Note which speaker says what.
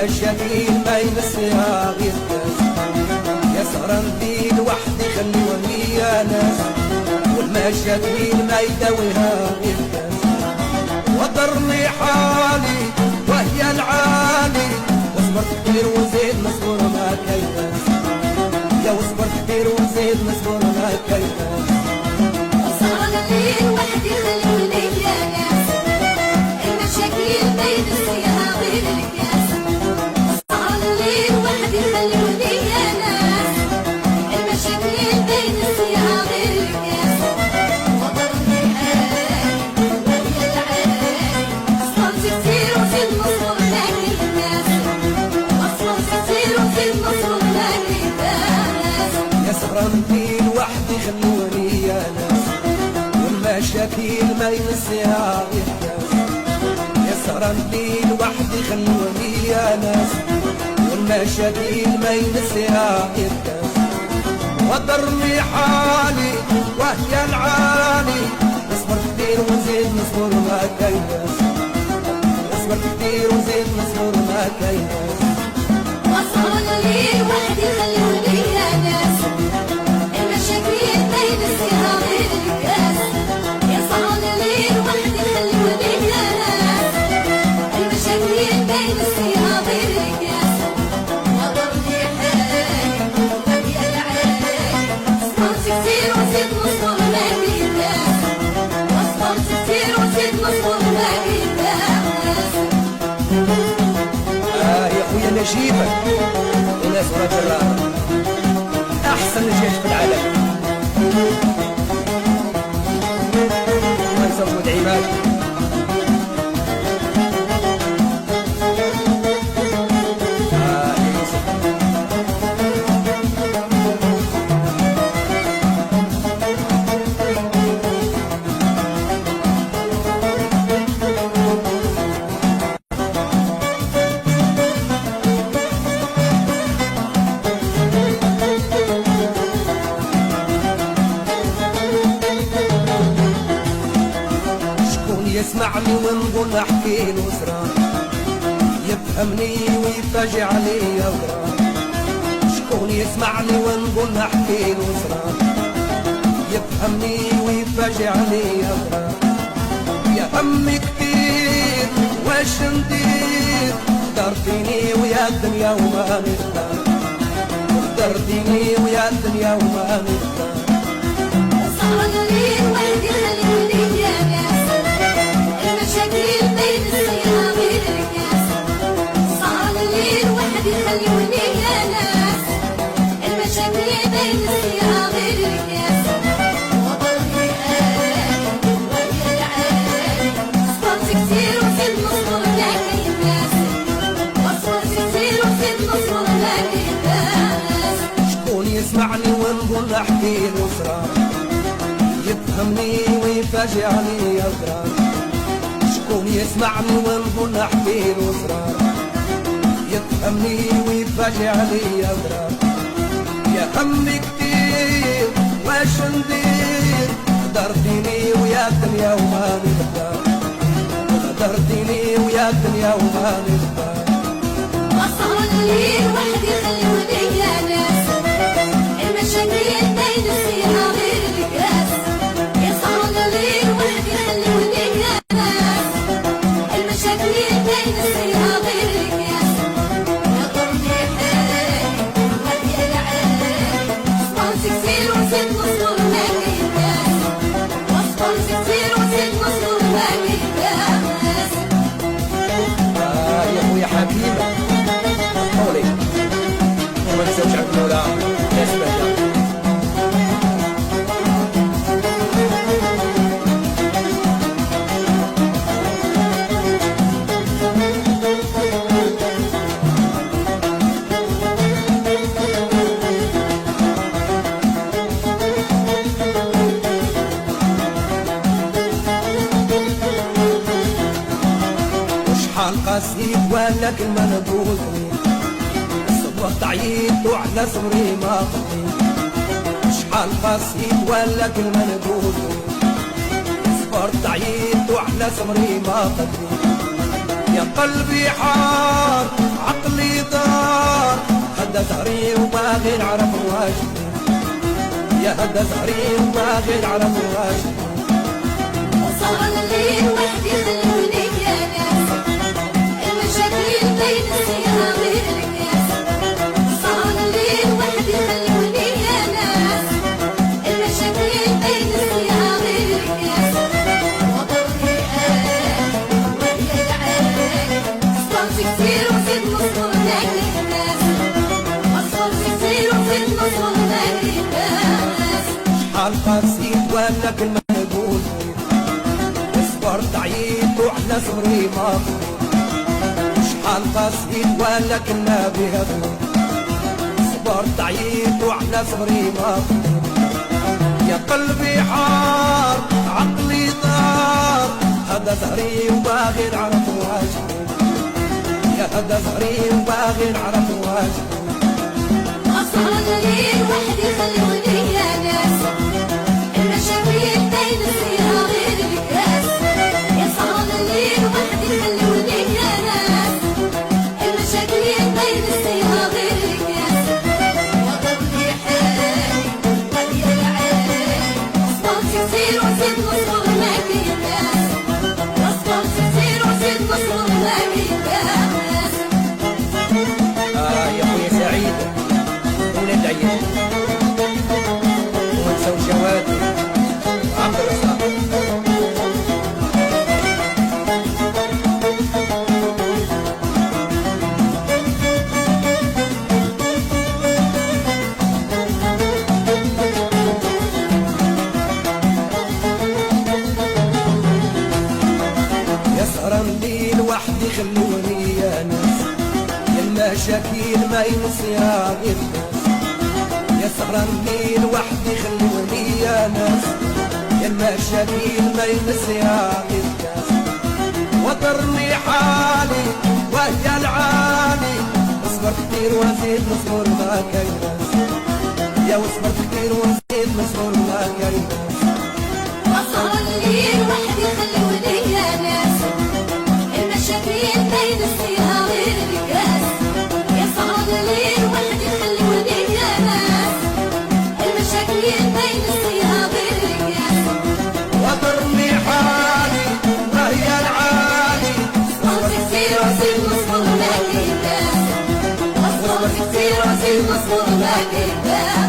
Speaker 1: والمشاكل ما ينسيها غير كاس. يا سهران في لوحدي خلوني يا ناس، والمشاكل ما يداويها غير كاس. وضرني حالي وهي العالي، وصبرت كتير وزيد نصبر ما كيفاش. يا وصبرت كتير وزيد نصبر ما كيفاش.
Speaker 2: وصار الليل وحدي خلوني يا ناس، المشاكل ما ينسيها غير الكاس. وصار الليل وحدي خلوني يا ناس، المشاكل ما ينسيها غير الكاس. وضرني حالي وهي العالي، صبرت كتير وزيد نصبر ما كيفاش. وصبرت كتير وزيد نصبر ما كيفاش.
Speaker 1: يا سهران في لوحدي خلوني يا ناس، والمشاكل ما ينسيها غير كاس. يا سهران في لوحدي خلوني يا ناس، والمشاكل ما ينسيها غير كاس. وضرني حالي وهي العالي، نصبر كتير وزيد نصبر ما كيفاش. نصبر كتير وزيد نصبر ما كيفاش.
Speaker 2: وصار الليل وحدي خلوني يا ناس، المشاكل ما ينسيها غير الكاس. يا صار الليل وحدي خلوني يا ناس، المشاكل ما ينسيها غير الكاس. وضرني حالي وهي العالي، صبرت كتير وزيد نصبر ما كيفاش. وصبرت كتير وزيد نصبر ما كيفاش.
Speaker 1: يا خويا نجيبك وناس ورا جرار، احسن جيش في العالم. ونزود عماد يا يوسف. يسمعني ونقول احكي له سرار، يفهمني ويفاجئ علي غرام. شكون يسمعني ونقول احكي له سرار، يفهمني ويفاجئ علي غرام. يا همي كتير واش ندير، درتيني ويا الدنيا وما نقدر. درتيني ويا الدنيا وما نقدر.
Speaker 2: صار الليل وحدي خلوني يا ناس، المشاكل ما ينسيها غير الكاس. صار الليل وحدي خلوني يا ناس، المشاكل ما ينسيها غير الكاس. وضرني حالي وهي العالي، صبرت كتير وزيد نصبر ما كيفاش. وصبرت كتير وزيد نصبر ما كيفاش.
Speaker 1: شكون يسمعني ونقول احكي له سرار، يفهمني ويفاجئ علي غرام. شكون يسمعني ونقول احكي له سرار، يفهمني ويفاجئ علي غرام. يا همي كتير واش ندير، درتيني ويا الدنيا وما نقدر. درتيني ويا الدنيا وما نقدر.
Speaker 2: وصار الليل وحدي خلوني يا ناس، المشاكل ما ينسيها غير الكاس. يا صار الليل وحدي خلوني يا ناس، المشاكل ما ينسيها غير الكاس. وضرني حالي وهي العالي، صبرت كتير وزيد نصبر ما كيفاش. وصبرت كتير وزيد نصبر ما كيفاش.
Speaker 1: يا خويا حبيبه قولي وما تنساوش عبد المولى ناس بهجه. وشحال قاسيت ولا كلمه نقولني، صبرت عييت وعلى صبري ما خطيت. شحال قاسيت ولا كلمه نقولني، صبرت عييت وعلى صبري ما خطيت. يا قلبي حار عقلي هذا زهري وباغي نعرف واش يا هذا زهري وباغي نعرف واش
Speaker 2: وصل الليل وحدي خلوني يا ناس المشاكل بين السيارة غير الكاس وصل الليل وحدي خلوني يا ناس المشاكل بين السيارة غير الكاس وضرني وهي العين صرت كتير وزيد نصبر لاقي الناس صرت كتير وزيد نصبر لاقي الناس
Speaker 1: شحال قاسيت ولا كلمة نقول صبرت عييت وعلى صبري ما شحال قاسيت ولا كلمة بها صبرت عييت وعلى صبري ما يا قلبي حار عقلي طار هذا زهري وباغي نعرف واش يا هذا زهري وباغي نعرف واش
Speaker 2: أسهر الليل وحدي خلوني يا ناس المشاوير بين السيارة غير الكاس يسهر الليل وحدي خلوني يا ناس المشاكل بين السيارة غير الكاس وضرني حالي وهي العين صبرت كتير وزيد نصبر لاقي الناس صبرت كتير وزيد نصبر لاقي الناس
Speaker 1: يا خويا سعيد ولاد عيال ونساو شواتي عبد الرزاق يا سهران الليل وحدي خلوني يا ناس يا المشاكل ما ينسيها غير الناس يا سهران الليل وحدي خلوني يا ناس يا المشاكل ما ينسيها غير الناس وطرني حالي وهي العالي صبرت كتير وزيد نصبر ما كاين ناس يا وصبرت كتير وزيد نصبر ما كاين ناس
Speaker 2: وصل الليل وحدي خلوني يا ناس المشاكل بين السيارة غير الكاس يصعد الليل وحدي خلوني يا ناس المشاكل بين السيارة غير الكاس
Speaker 1: وطرني حالي وهي العالي
Speaker 2: صبرت كتير وزيد نصبر لاقي الناس صبرت كتير وزيد نصبر لاقي الناس